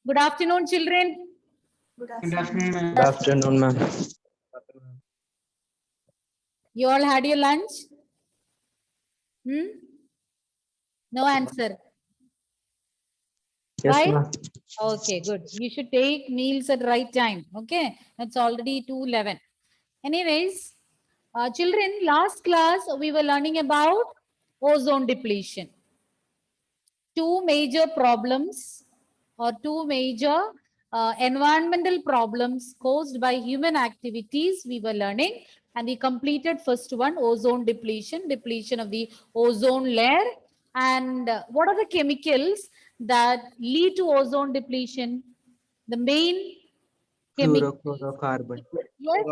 Good afternoon, children. Good afternoon, ma'am. Good afternoon, ma'am. You all had your lunch? No answer. Yes, Why? ma'am. Okay, good. You should take meals at right time. Okay, it's already 2:11. Anyways, children, last class we were learning about ozone depletion. Two major problems or two major environmental problems caused by human activities we were learning, and we completed first one, ozone depletion of the ozone layer. And what are the chemicals that lead to ozone depletion? The main chemical, Fluorocarbon. yes,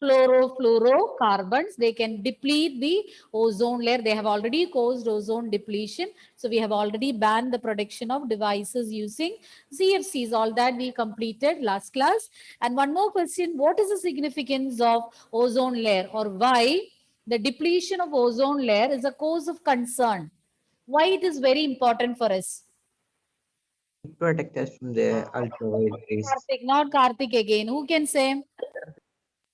chlorofluorocarbons. They can deplete the ozone layer. They have already caused ozone depletion. So we have already banned the production of devices using CFCs. All that we completed last class. And one more question: what is the significance of ozone layer, or why the depletion of ozone layer is a cause of concern? Why it is very important for us? Protect us from the ultraviolet rays. Karthik, not Karthik again. Who can say?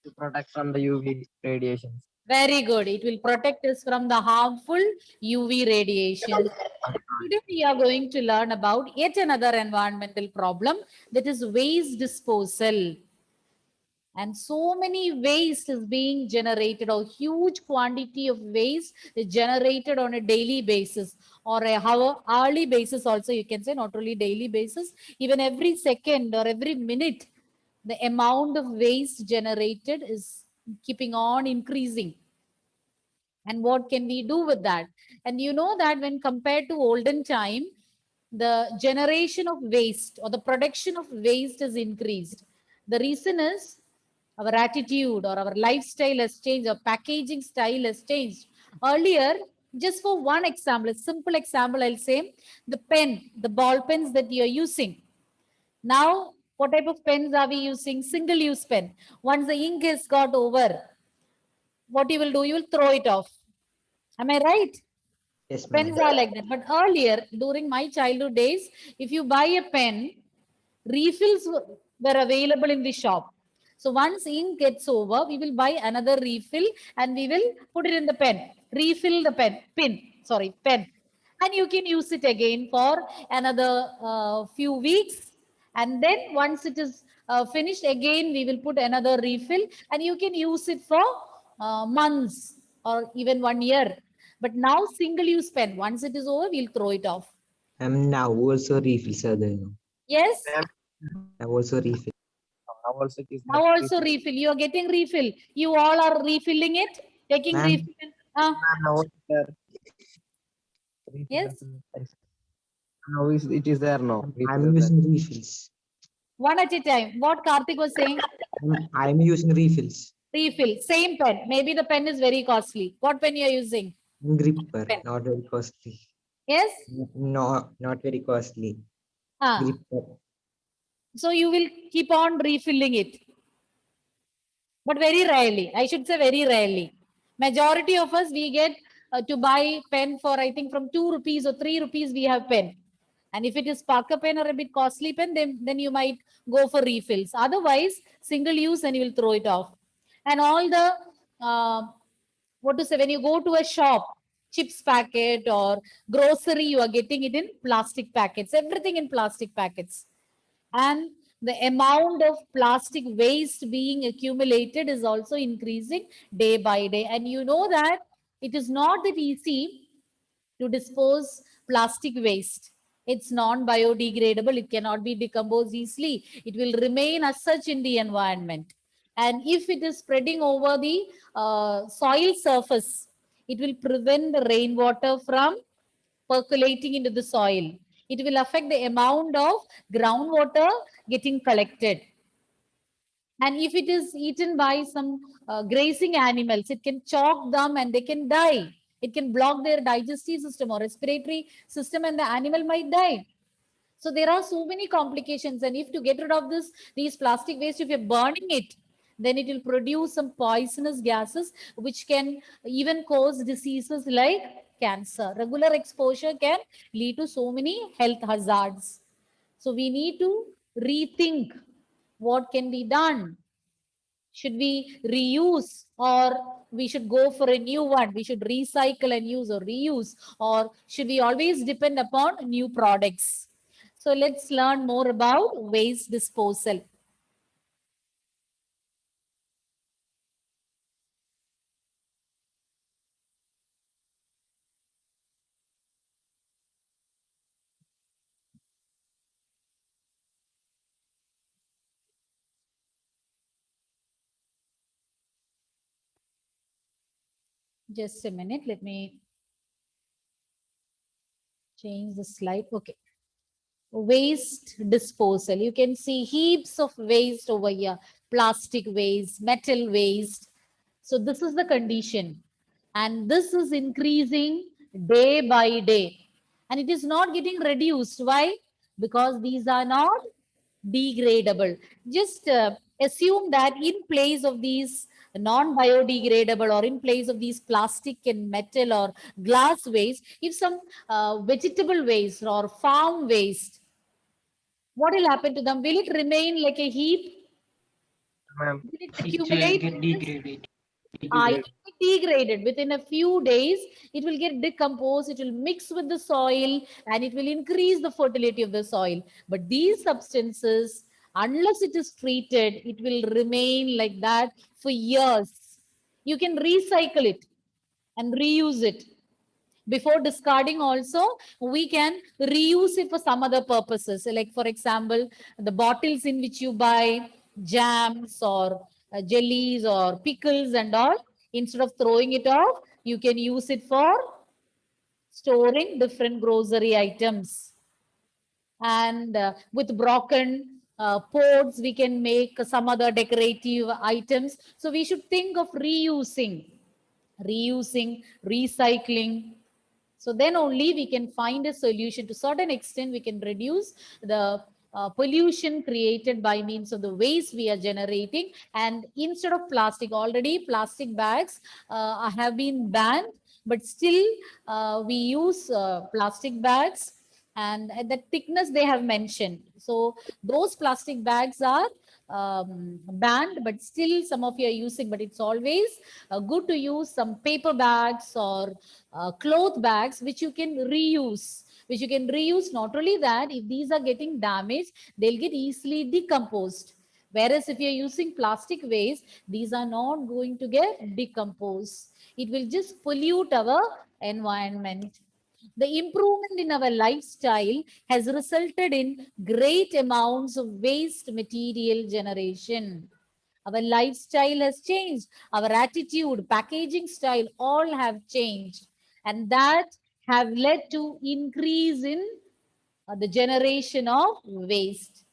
To protect from the UV radiations. Very good. It will protect us from the harmful UV radiation. Today we are going to learn about yet another environmental problem, that is waste disposal. And so many waste is being generated, or huge quantity of waste is generated on a daily basis, or a hourly basis also, you can say, not only daily basis, even every second or every minute, the amount of waste generated is keeping on increasing. And what can we do with that? And you know that when compared to olden time, the generation of waste or the production of waste has increased. The reason is our attitude or our lifestyle has changed, our packaging style has changed. Earlier, just for one example, a simple example, I'll say the pen, the ball pens that you're using. Now, what type of pens are we using? Single use pen. Once the ink has got over, what you will do? You will throw it off. Am I right? Yes, Pens ma'am. are like that. But earlier, during my childhood days, if you buy a pen, refills were available in the shop. So once ink gets over, we will buy another refill and we will put it in the pen. Refill the pen. And you can use it again for another few weeks. And then once it is finished, again we will put another refill and you can use it for months or even 1 year. But now single use pen, once it is over, we'll throw it off. Now also refills are there. No? Yes? Now also refill. Now also it is Now also refill. You are getting refill. You all are refilling it, taking Ma'am. refill. now Yes? now it is there now. I'm using refills. One at a time. What Karthik was saying? I'm using refills. Refill. Same pen. Maybe the pen is very costly. What pen you are using? Gripper, Pen. not very costly. Yes? No, not very costly. Ah. Gripper. So you will keep on refilling it. But very rarely. I should say very rarely. Majority of us, we get to buy pen for, I think, from 2 rupees or 3 rupees, we have pen. And if it is Parker pen or a bit costly pen, then you might go for refills. Otherwise, single use and you will throw it off. And all the, what to say, when you go to a shop, chips packet or grocery, you are getting it in plastic packets, everything in plastic packets. And the amount of plastic waste being accumulated is also increasing day by day. And you know that it is not that easy to dispose plastic waste. It's non-biodegradable. It cannot be decomposed easily. It will remain as such in the environment. And if it is spreading over the soil surface, it will prevent the rainwater from percolating into the soil. It will affect the amount of groundwater getting collected. And if it is eaten by some grazing animals, it can choke them and they can die. It can block their digestive system or respiratory system and the animal might die. So there are so many complications. And if to get rid of these plastic waste, if you're burning it, then it will produce some poisonous gases, which can even cause diseases like cancer. Regular exposure can lead to so many health hazards. So we need to rethink what can be done. Should we reuse, or we should go for a new one? We should recycle and use or reuse, or should we always depend upon new products? So let's learn more about waste disposal. Just a minute, let me change the slide. Okay. Waste disposal. You can see heaps of waste over here. Plastic waste, metal waste. So this is the condition. And this is increasing day by day. And it is not getting reduced. Why? Because these are not degradable. Just assume that in place of these non-biodegradable, or in place of these plastic and metal or glass waste, if some vegetable waste or farm waste, what will happen to them? Will it remain like a heap? Ma'am, Will it It will accumulate? get degraded. It degrade. will be degraded. Within a few days, it will get decomposed, it will mix with the soil, and it will increase the fertility of the soil. But these substances, unless it is treated, it will remain like that for years. You can recycle it and reuse it. Before discarding also, we can reuse it for some other purposes. Like for example, the bottles in which you buy jams or jellies or pickles and all, instead of throwing it off, you can use it for storing different grocery items. And with broken pots, we can make some other decorative items. So we should think of reusing, recycling. So then only we can find a solution. To certain extent, we can reduce the pollution created by means of the waste we are generating. And instead of plastic, already plastic bags have been banned, but still we use plastic bags, and at the thickness they have mentioned. So those plastic bags are banned, but still some of you are using. But it's always good to use some paper bags or cloth bags which you can reuse. Not only that, if these are getting damaged, they'll get easily decomposed. Whereas if you're using plastic waste, these are not going to get decomposed. It will just pollute our environment. The improvement in our lifestyle has resulted in great amounts of waste material generation. Our lifestyle has changed, our attitude, packaging style, all have changed. And that have led to increase in the generation of waste.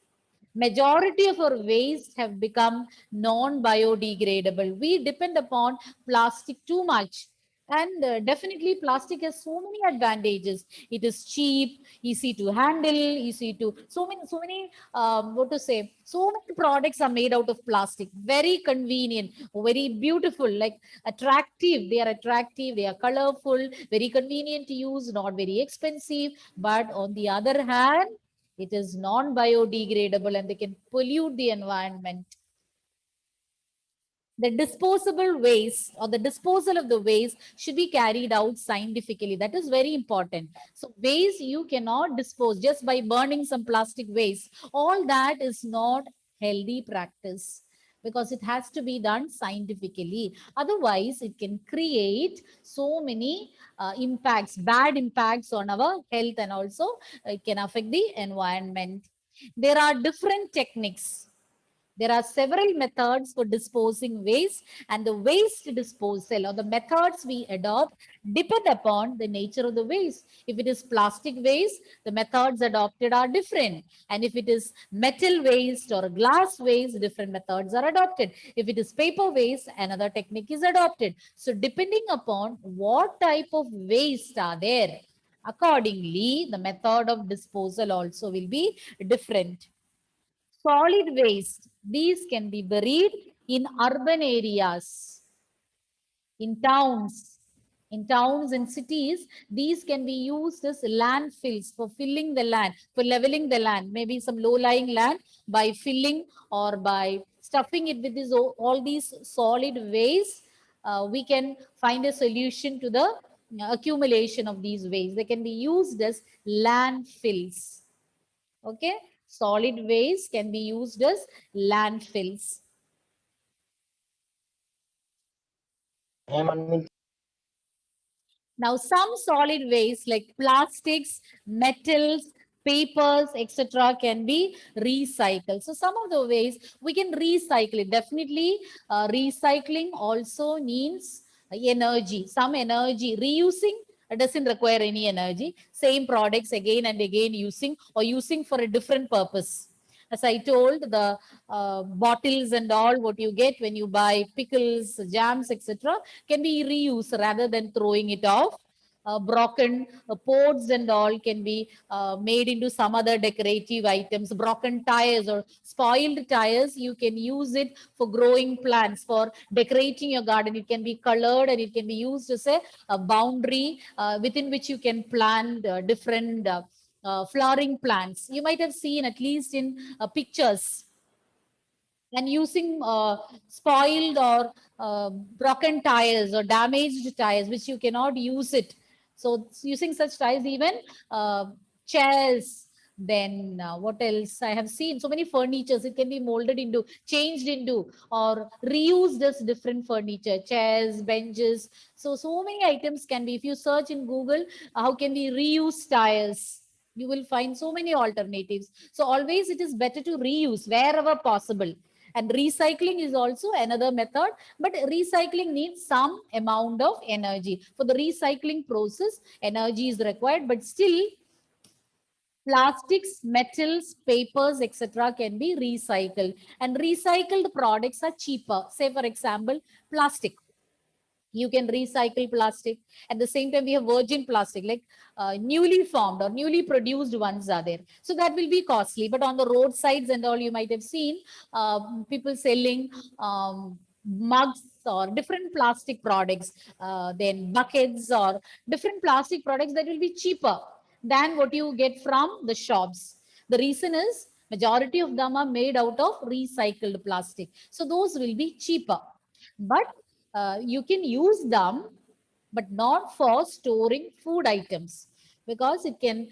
Majority of our waste have become non-biodegradable. We depend upon plastic too much. And definitely plastic has so many advantages. It is cheap, easy to handle, easy to, so many, what to say, so many products are made out of plastic. Very convenient, very beautiful, like attractive. They are attractive, they are colorful, very convenient to use, not very expensive. But on the other hand, it is non-biodegradable and they can pollute the environment. The disposable waste or the disposal of the waste should be carried out scientifically. That is very important. So waste you cannot dispose just by burning some plastic waste. All that is not healthy practice, because it has to be done scientifically. Otherwise, it can create so many impacts, bad impacts on our health, and also it can affect the environment. There are different techniques. There are several methods for disposing waste, and the waste disposal or the methods we adopt depend upon the nature of the waste. If it is plastic waste, the methods adopted are different. And if it is metal waste or glass waste, different methods are adopted. If it is paper waste, another technique is adopted. So depending upon what type of waste are there, accordingly, the method of disposal also will be different. Solid waste, these can be buried in urban areas, in towns, In towns and cities, these can be used as landfills for filling the land, for leveling the land, maybe some low-lying land by filling or by stuffing it with this, all these solid waste. We can find a solution to the accumulation of these waste. They can be used as landfills. Okay, solid waste can be used as landfills. Now, some solid waste like plastics, metals, papers, etc., can be recycled. So, some of the ways we can recycle it. Definitely, recycling also needs energy, some energy. Reusing doesn't require any energy. Same products again and again using, or using for a different purpose. As I told, the bottles and all what you get when you buy pickles, jams, etc., can be reused rather than throwing it off. Broken pots and all can be made into some other decorative items. Broken tires or spoiled tires, you can use it for growing plants, for decorating your garden. It can be colored and it can be used as a boundary within which you can plant different flowering plants. You might have seen, at least in pictures, and using spoiled or broken tires or damaged tires which you cannot use it. So using such tires, even uh, chairs, then what else I have seen, so many furnitures, it can be molded into, changed into, or reused as different furniture, chairs, benches. So many items can be, if you search in Google how can we reuse tires, you will find so many alternatives. So always it is better to reuse wherever possible. And recycling is also another method, but recycling needs some amount of energy. For the recycling process, energy is required, but still plastics, metals, papers, etc. can be recycled. And recycled products are cheaper. Say, for example, plastic. You can recycle plastic. At the same time, we have virgin plastic, like newly formed or newly produced ones are there. So that will be costly. But on the roadsides and all, you might have seen people selling mugs or different plastic products, then buckets or different plastic products that will be cheaper than what you get from the shops. The reason is majority of them are made out of recycled plastic. So those will be cheaper. But you can use them, but not for storing food items, because it can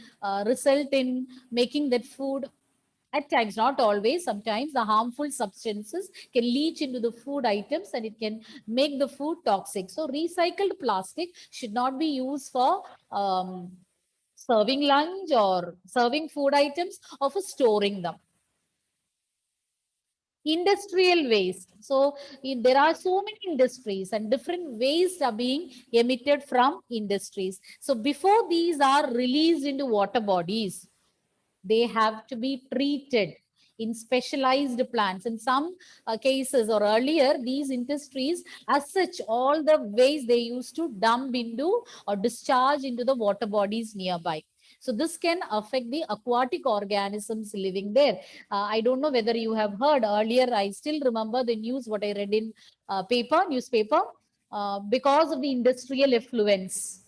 result in making that food, at times, not always, sometimes the harmful substances can leach into the food items and it can make the food toxic. So recycled plastic should not be used for serving lunch or serving food items, or for storing them. Industrial waste. So there are so many industries and different waste are being emitted from industries. So before these are released into water bodies, they have to be treated in specialized plants. In some cases, or earlier, these industries, as such, all the waste they used to dump into or discharge into the water bodies nearby. So this can affect the aquatic organisms living there. I don't know whether you have heard earlier. I still remember the news what I read in newspaper. Because of the industrial effluents,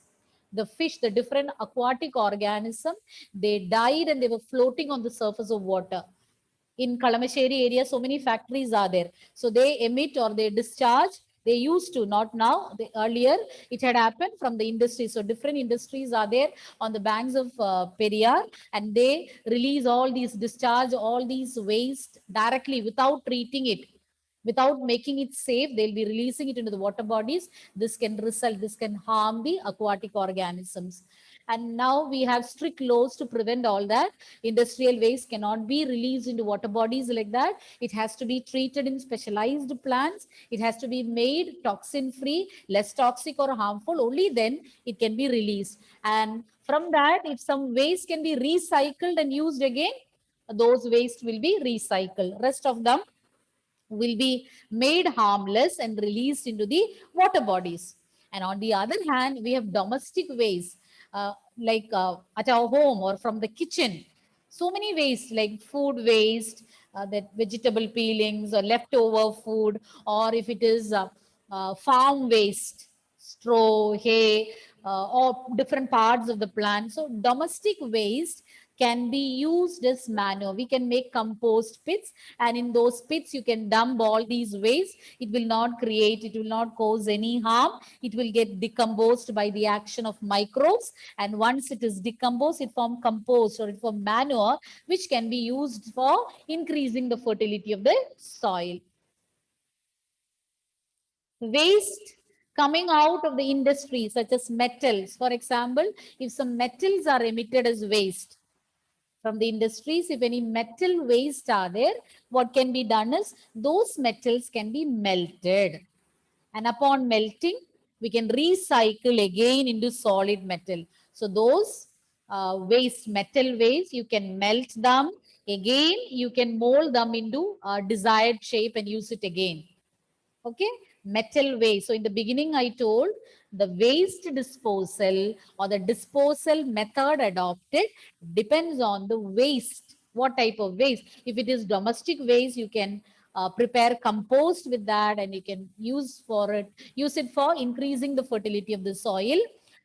the fish, the different aquatic organism, they died and they were floating on the surface of water. In Kalamasheri area, so many factories are there. So they emit or they discharge. They used to, not now. Earlier, it had happened from the industry. So different industries are there on the banks of Periyar, and they release all these discharge, all these waste directly without treating it, without making it safe. They'll be releasing it into the water bodies. This can result, this can harm the aquatic organisms. And now we have strict laws to prevent all that. Industrial waste cannot be released into water bodies like that. It has to be treated in specialized plants. It has to be made toxin free, less toxic or harmful. Only then it can be released. And from that, if some waste can be recycled and used again, those waste will be recycled. Rest of them will be made harmless and released into the water bodies. And on the other hand, we have domestic waste, like at our home or from the kitchen. So many waste, like food waste, that vegetable peelings or leftover food, or if it is farm waste. straw, hay, or different parts of the plant. So domestic waste can be used as manure. We can make compost pits, and in those pits you can dump all these waste. It will not cause any harm. It will get decomposed by the action of microbes, and once it is decomposed, it forms compost or it forms manure, which can be used for increasing the fertility of the soil. Waste coming out of the industry, such as metals, for example, if some metals are emitted as waste from the industries, if any metal waste are there, what can be done is those metals can be melted, and upon melting we can recycle again into solid metal. So those metal waste, you can melt them again, you can mold them into desired shape and use it again. Okay, metal waste. So in the beginning I told the waste disposal or the disposal method adopted depends on the waste. What type of waste? If it is domestic waste, you can prepare compost with that, and you can use it for increasing the fertility of the soil.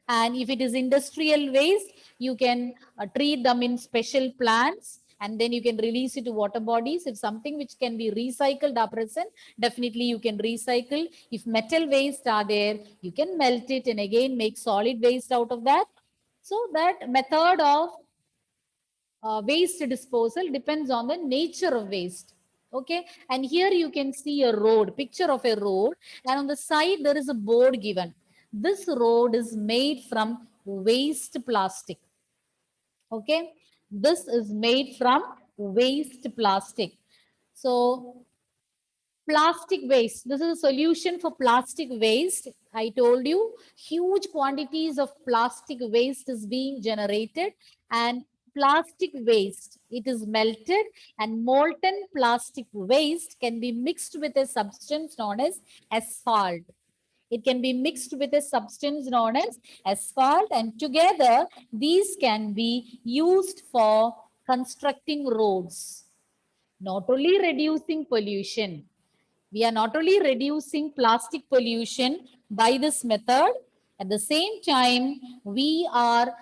And if it is industrial waste, you can treat them in special plants, and then you can release it to water bodies. If something which can be recycled are present, definitely you can recycle. If metal waste are there, you can melt it and again make solid waste out of that. So that method of waste disposal depends on the nature of waste. Okay, and here you can see a road, picture of a road, and on the side there is a board given. This road is made from waste plastic. Okay, this is made from waste plastic. So plastic waste, this is a solution for plastic waste. I told you huge quantities of plastic waste is being generated, and plastic waste, it is melted, and molten plastic waste can be mixed with a substance known as asphalt. It can be mixed with a substance known as asphalt, and together these can be used for constructing roads. Not only reducing pollution, we are not only reducing plastic pollution by this method, at the same time, we are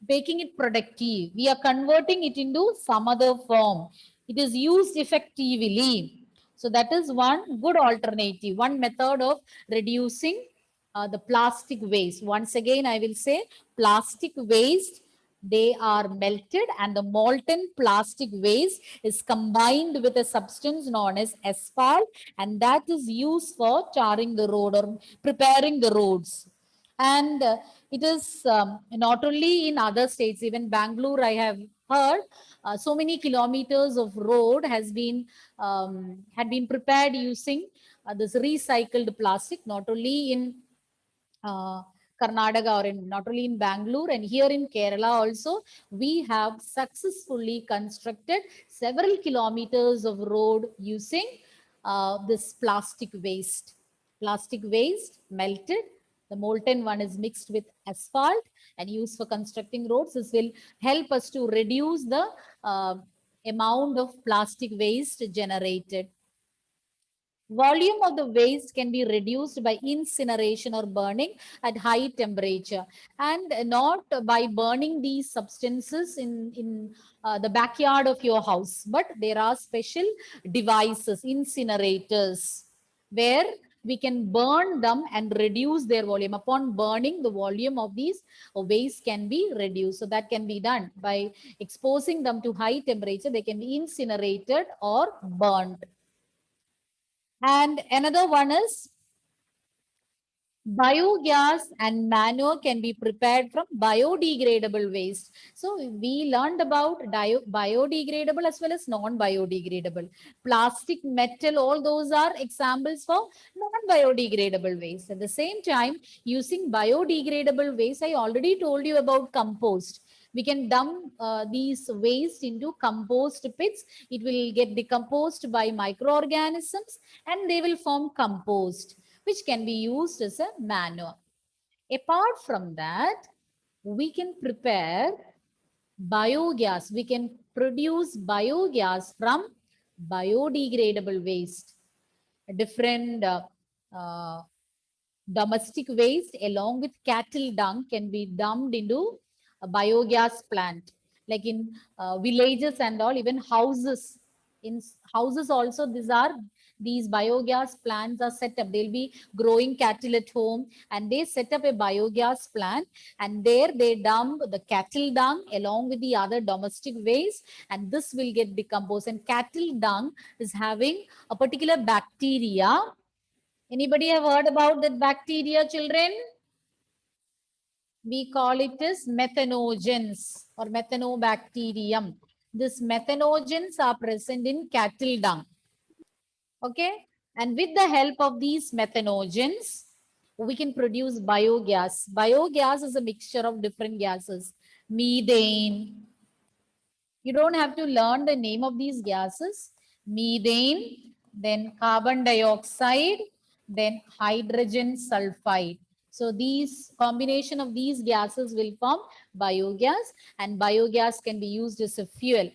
making it productive. We are converting it into some other form. It is used effectively. So that is one good alternative, one method of reducing the plastic waste. Once again, I will say plastic waste, they are melted, and the molten plastic waste is combined with a substance known as asphalt, and that is used for tarring the road or preparing the roads. And it is not only in other states, even Bangalore, I have heard so many kilometers of road had been prepared using this recycled plastic, not only in Karnataka or not only in Bangalore, and here in Kerala also, we have successfully constructed several kilometers of road using this plastic waste. Plastic waste melted, the molten one is mixed with asphalt and used for constructing roads. This will help us to reduce the amount of plastic waste generated. Volume of the waste can be reduced by incineration or burning at high temperature, and not by burning these substances in the backyard of your house, but there are special devices, incinerators, where we can burn them and reduce their volume. Upon burning, the volume of these waste can be reduced. So that can be done by exposing them to high temperature. They can be incinerated or burned. And another one is biogas and manure can be prepared from biodegradable waste. So we learned about biodegradable as well as non-biodegradable. Plastic, metal, all those are examples for non-biodegradable waste. At the same time, using biodegradable waste, I already told you about compost. We can dump these waste into compost pits. It will get decomposed by microorganisms and they will form compost, which can be used as a manure. Apart from that, we can prepare biogas. We can produce biogas from biodegradable waste. Different domestic waste along with cattle dung can be dumped into a biogas plant, like in villages and all, even houses. In houses also, these biogas plants are set up. They'll be growing cattle at home, and they set up a biogas plant, and there they dump the cattle dung along with the other domestic waste, and this will get decomposed. And cattle dung is having a particular bacteria. Anybody have heard about that bacteria, children? We call it as methanogens or methanobacterium. These methanogens are present in cattle dung. Okay. And with the help of these methanogens, we can produce biogas. Biogas is a mixture of different gases. Methane. You don't have to learn the name of these gases. Methane, then carbon dioxide, then hydrogen sulfide. So these combination of these gases will form biogas, and biogas can be used as a fuel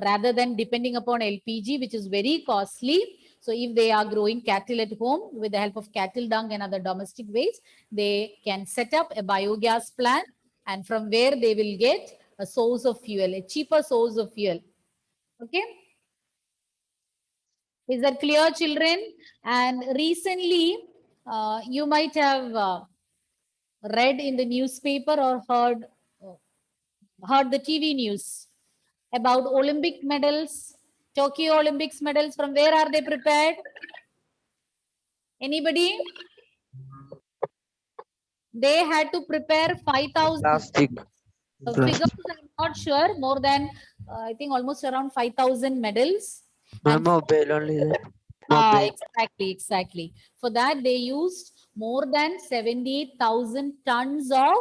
rather than depending upon LPG, which is very costly. So if they are growing cattle at home with the help of cattle dung and other domestic waste, they can set up a biogas plant, and from where they will get a source of fuel, a cheaper source of fuel. Okay. Is that clear, children? And recently, you might have read in the newspaper or heard the TV news about Olympic medals, Tokyo Olympics medals. From where are they prepared? Anybody? They had to prepare 5,000. Plastic. Figures I'm not sure, more than I think almost around 5,000 medals. My And mobile only there. Mobile. exactly. For that, they used more than 78,000 tons of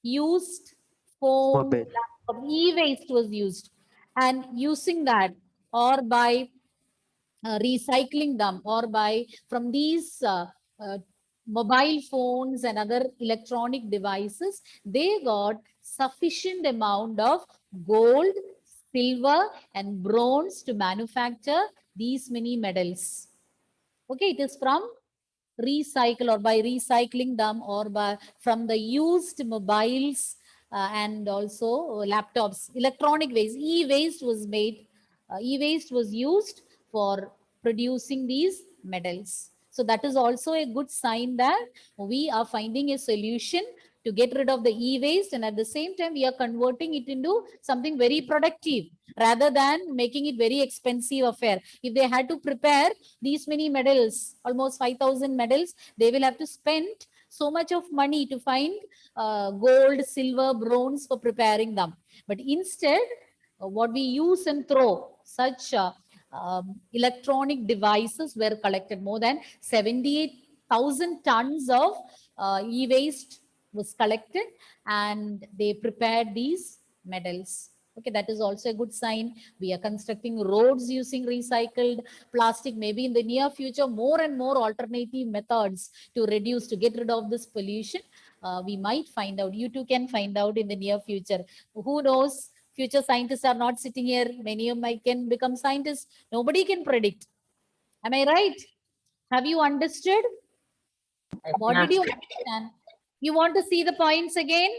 used phone, Mobile. laptop, e-waste was used. And using that, or by recycling them, or by from these uh, mobile phones and other electronic devices, they got sufficient amount of gold, silver, and bronze to manufacture these many medals. Okay, it is from recycle, or by recycling them, or by from the used mobiles and also laptops. Electronic waste, e-waste was made, e-waste was used for producing these medals. So that is also a good sign that we are finding a solution to get rid of the e-waste, and at the same time we are converting it into something very productive rather than making it very expensive affair. If they had to prepare these many medals, almost 5,000 medals, they will have to spend so much of money to find gold, silver, bronze for preparing them. But instead, what we use and throw, such electronic devices were collected. More than 78,000 tons of e-waste was collected, and they prepared these medals. Okay, that is also a good sign. We are constructing roads using recycled plastic. Maybe in the near future, more and more alternative methods to reduce, to get rid of this pollution. We might find out. You too can find out in the near future. Who knows? Future scientists are not sitting here. Many of them can become scientists. Nobody can predict. Am I right? Have you understood? What did you understand? You want to see the points again?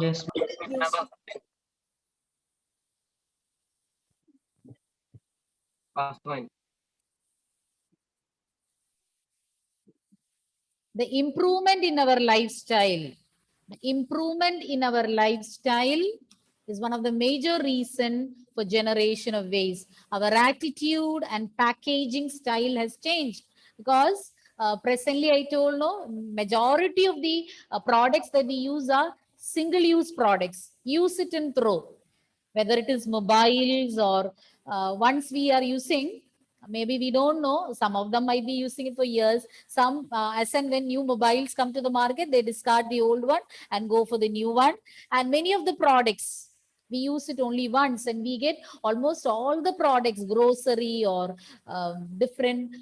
Yes. First one. The improvement in our lifestyle. The improvement in our lifestyle is one of the major reason for generation of waste. Our attitude and packaging style has changed, because presently I told, no, majority of the products that we use are single-use products. Use it and throw. Whether it is mobiles or once we are using, maybe we don't know, some of them might be using it for years. Some as and when new mobiles come to the market, they discard the old one and go for the new one. And many of the products, we use it only once, and we get almost all the products, grocery or different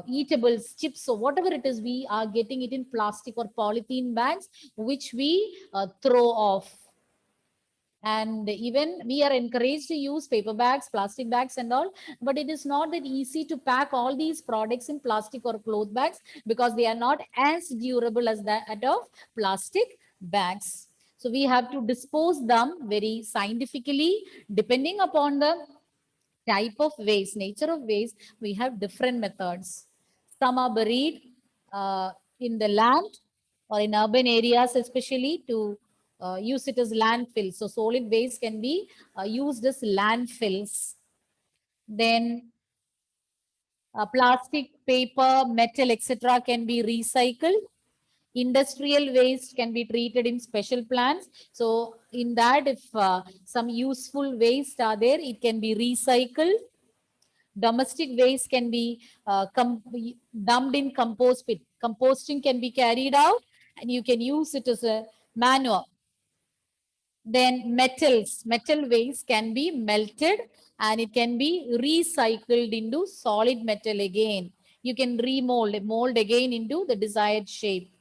eatables, chips, or whatever it is, we are getting it in plastic or polythene bags, which we throw off. And even we are encouraged to use paper bags, plastic bags and all, but it is not that easy to pack all these products in plastic or cloth bags because they are not as durable as that of plastic bags. So we have to dispose them very scientifically, depending upon the type of waste, nature of waste, we have different methods. Some are buried in the land or in urban areas, especially to use it as landfills. So solid waste can be used as landfills. Then plastic, paper, metal, etc. can be recycled. Industrial waste can be treated in special plants. So in that, if some useful waste are there, it can be recycled. Domestic waste can be dumped in compost pit. Composting can be carried out and you can use it as a manure. Then metal waste can be melted and it can be recycled into solid metal again. You can mold again into the desired shape.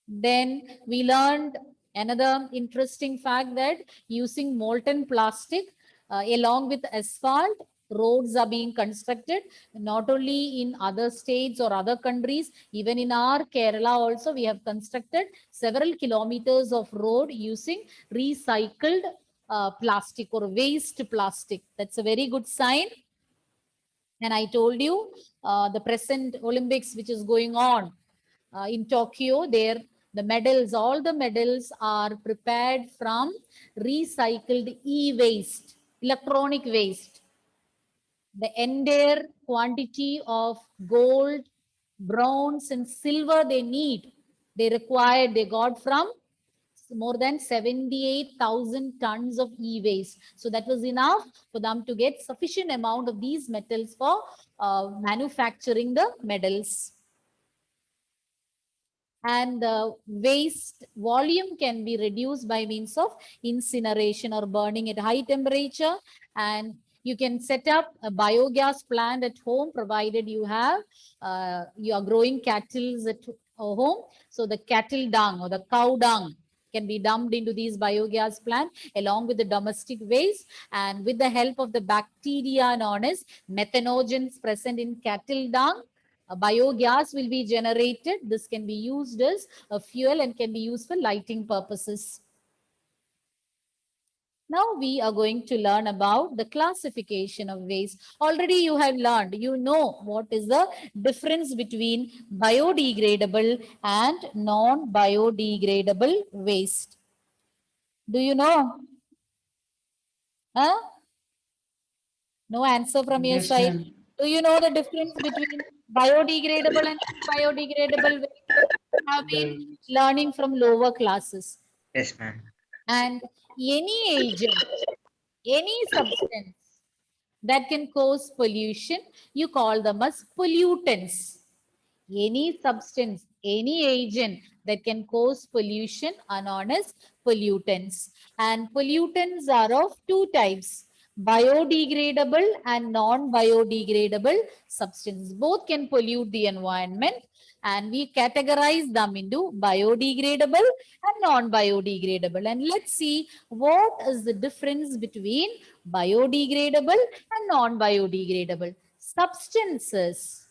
Then we learned another interesting fact that using molten plastic along with asphalt, roads are being constructed not only in other states or other countries, even in our Kerala also we have constructed several kilometers of road using recycled plastic or waste plastic. That's a very good sign. And I told you the present Olympics which is going on in Tokyo, there the medals, all the medals are prepared from recycled e-waste, electronic waste. The entire quantity of gold, bronze and silver they required, they got from more than 78,000 tons of e-waste. So that was enough for them to get sufficient amount of these metals for manufacturing the medals. And the waste volume can be reduced by means of incineration or burning at high temperature. And you can set up a biogas plant at home, provided you have you are growing cattle at home. So the cattle dung or the cow dung can be dumped into these biogas plant along with the domestic waste, and with the help of the bacteria known as methanogens present in cattle dung, a biogas will be generated. This can be used as a fuel and can be used for lighting purposes. Now we are going to learn about the classification of waste. Already you have learned, you know what is the difference between biodegradable and non-biodegradable waste. Do you know? Huh? No answer from your Yes, side. ma'am. Do you know the difference between biodegradable and biodegradable waste? Have been The, learning from lower classes. yes, ma'am. And any agent, any substance that can cause pollution, you call them as pollutants. Any substance, any agent that can cause pollution are known as pollutants. And pollutants are of two types: biodegradable and non-biodegradable substances. Both can pollute the environment, and we categorize them into biodegradable and non-biodegradable. And let's see what is the difference between biodegradable and non-biodegradable substances,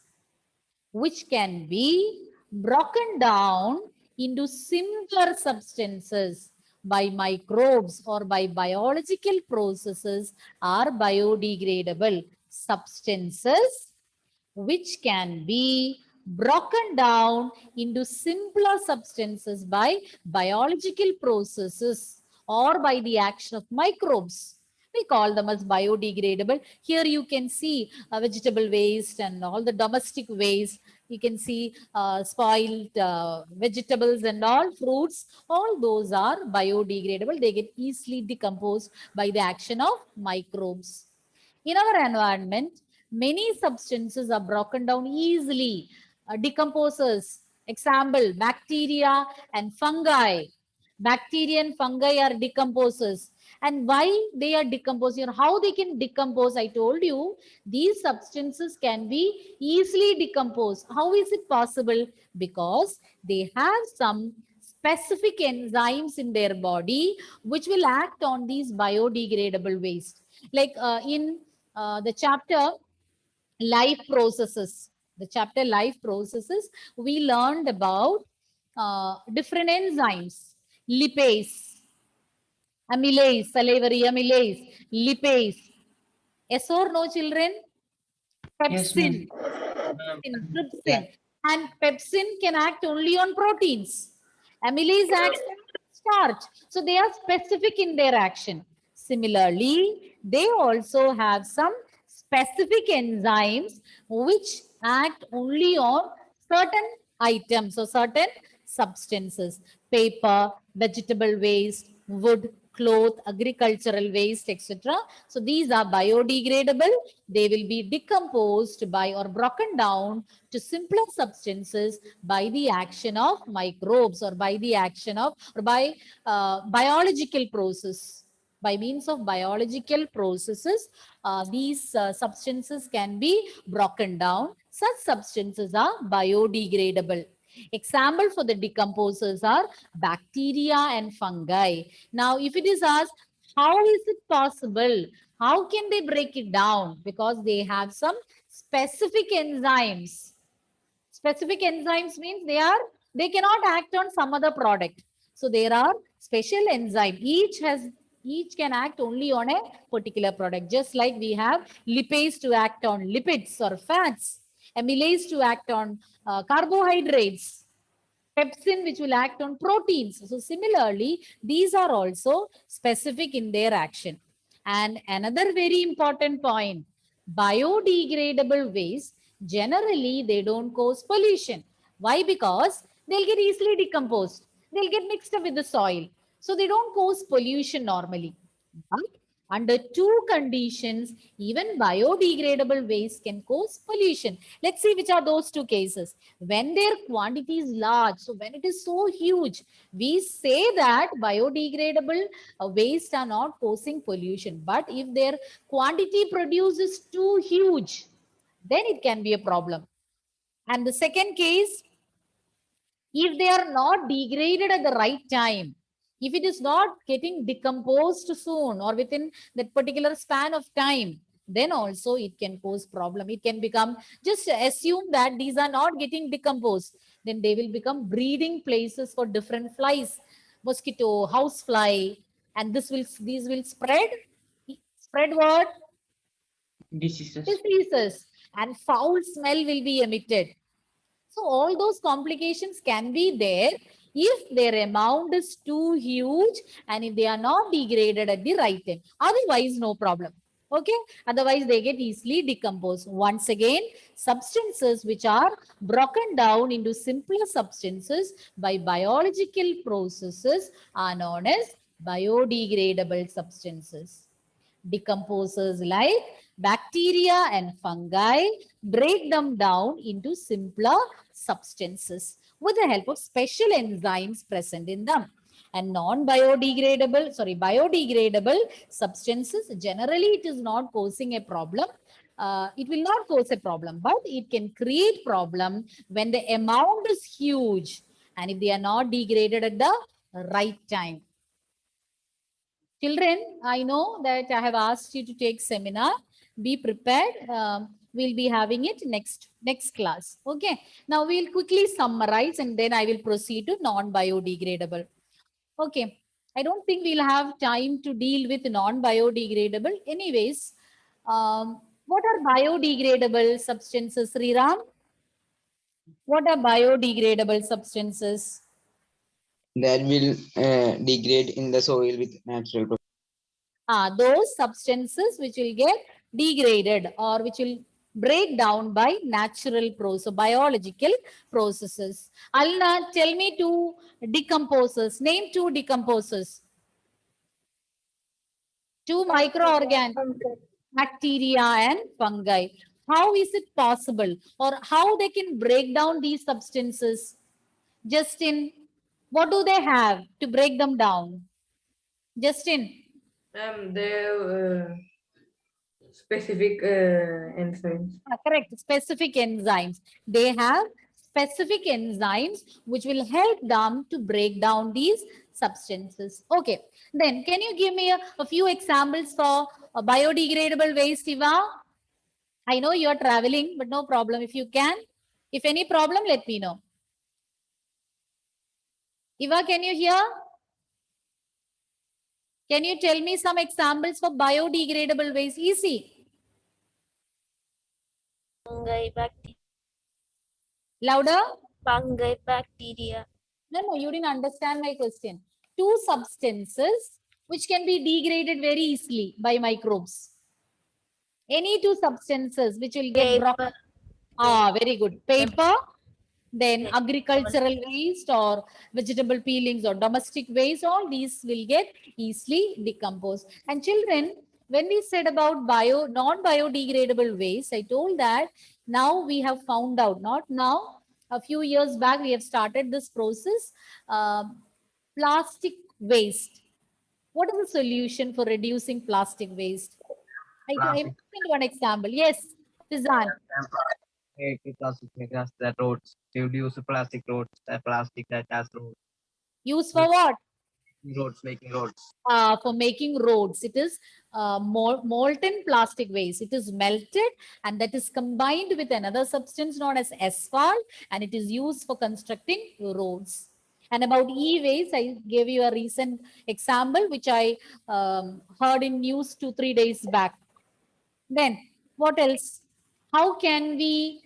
which can be broken down into simpler substances by microbes or by biological processes, are biodegradable substances, which can be broken down into simpler substances by biological processes or by the action of microbes. We call them as biodegradable. Here you can see vegetable waste and all the domestic waste. You can see spoiled vegetables and all fruits. All those are biodegradable. They get easily decomposed by the action of microbes. In our environment, many substances are broken down easily. Decomposers, example, bacteria and fungi. Bacteria and fungi are decomposers. And why they are decomposing, or how they can decompose, I told you, these substances can be easily decomposed. How is it possible? Because they have some specific enzymes in their body which will act on these biodegradable waste. Like in the chapter life processes, we learned about different enzymes, lipase, amylase, salivary amylase, lipase. Yes or no, children? Yes, ma'am. Pepsin, trypsin. And pepsin can act only on proteins. Amylase acts on starch. So they are specific in their action. Similarly, they also have some specific enzymes which act only on certain items or certain substances. Paper, vegetable waste, wood, cloth, agricultural waste, etc. So these are biodegradable. They will be decomposed by or broken down to simpler substances by the action of microbes or by the action of or by biological process. By means of biological processes, these substances can be broken down. Such substances are biodegradable. Example for the decomposers are bacteria and fungi. Now, if it is asked, how is it possible? How can they break it down? Because they have some specific enzymes. Specific enzymes means they cannot act on some other product. So there are special enzyme. Each can act only on a particular product. Just like we have lipase to act on lipids or fats, amylase to act on carbohydrates, pepsin which will act on proteins. So similarly, these are also specific in their action. And another very important point, biodegradable waste, generally they don't cause pollution. Why? Because they'll get easily decomposed. They'll get mixed up with the soil. So they don't cause pollution normally. But under two conditions, even biodegradable waste can cause pollution. Let's see which are those two cases. When their quantity is large, so when it is so huge, we say that biodegradable waste are not causing pollution. But if their quantity produces too huge, then it can be a problem. And the second case, if they are not degraded at the right time, if it is not getting decomposed soon or within that particular span of time, then also it can cause problem. It can become, just assume that these are not getting decomposed, then they will become breeding places for different flies, mosquito, house fly, and these will spread what? Diseases. Diseases, and foul smell will be emitted. So all those complications can be there if their amount is too huge and if they are not degraded at the right time. Otherwise, no problem. Okay. Otherwise, they get easily decomposed. Once again, substances which are broken down into simpler substances by biological processes are known as biodegradable substances. Decomposers like bacteria and fungi break them down into simpler substances with the help of special enzymes present in them. And biodegradable substances, generally it is not causing a problem. It will not cause a problem, but it can create problem when the amount is huge and if they are not degraded at the right time. Children, I know that I have asked you to take seminar. Be prepared. We'll be having it next class. Okay. Now we'll quickly summarize and then I will proceed to non-biodegradable. Okay. I don't think we'll have time to deal with non-biodegradable. Anyways, what are biodegradable substances, Sriram? What are biodegradable substances? That will degrade in the soil with natural process. Those substances which will get degraded or which will break down by natural process, biological processes. Alna, tell me two decomposers. Name two decomposers. Two microorganisms, bacteria and fungi. How is it possible or how they can break down these substances? Justin, what do they have to break them down? Justin. They have specific enzymes. Correct. Specific enzymes. They have specific enzymes which will help them to break down these substances. Okay, then can you give me a few examples for biodegradable waste, Eva? I know you are traveling, but no problem if you can. If any problem, let me know. Eva, can you hear? Can you tell me some examples for biodegradable waste? Easy. Fungi, bacteria. Louder. Fungi, bacteria. No, you didn't understand my question. Two substances which can be degraded very easily by microbes. Any two substances which will get broken. Paper. Ah, very good. Paper, then Paper. agricultural waste or vegetable peelings or domestic waste, all these will get easily decomposed. And children, when we said about non-biodegradable waste, I told that now we have found out, not now, a few years back, we have started this process, plastic waste. What is the solution for reducing plastic waste? I Plastic. mentioned one example. Yes, Fizan. Make plastic as the roads. To use plastic roads, plastic that has roads. Use for what? Making roads. For making roads. It is molten plastic waste. It is melted and that is combined with another substance known as asphalt, and it is used for constructing roads. And about e-waste, I gave you a recent example which I heard in news 2-3 days back. Then what else? How can we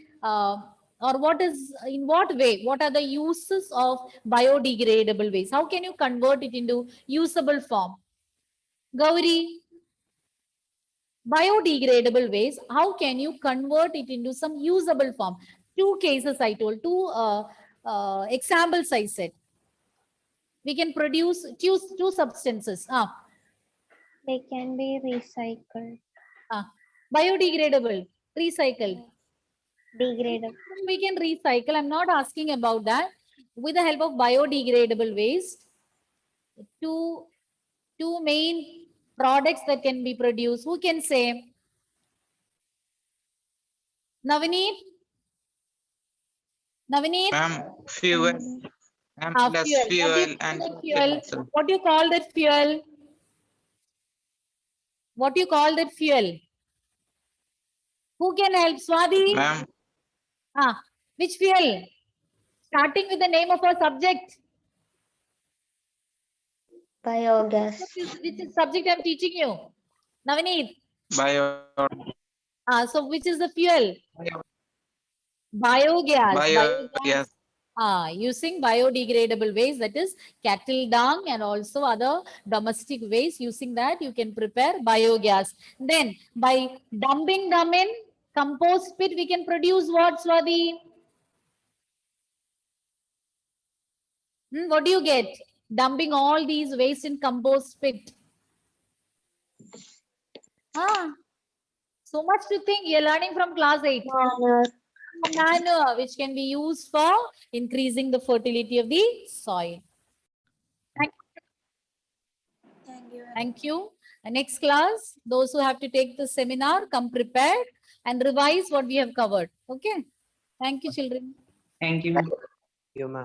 or what is, in what way, what are the uses of biodegradable waste? How can you convert it into usable form? Gauri, biodegradable waste, how can you convert it into some usable form? Two cases I told, two examples I said. We can produce two substances. They can be recycled. Biodegradable, recycled. Degradable. We can recycle. I'm not asking about that. With the help of biodegradable waste, two main products that can be produced. Who can say? Navneet? Navneet? Fuel. Plus fuel and Fuel. What do you call that fuel? What do you call that fuel? Who can help? Swati? Ma'am, Which fuel? Starting with the name of our subject. Biogas. Which is subject I'm teaching you? Navneet? bio, So which is the fuel? Biogas. yes. Using biodegradable waste, that is cattle dung and also other domestic waste. Using that, you can prepare biogas. Then by dumping them in compost pit, we can produce what, Swati? What do you get? Dumping all these waste in compost pit. So much to think. You're learning from class 8. Manure, which can be used for increasing the fertility of the soil. Thank you. Thank you. Next class, those who have to take the seminar, come prepared and revise what we have covered. Okay. Thank you, children. Thank you. You, ma'am.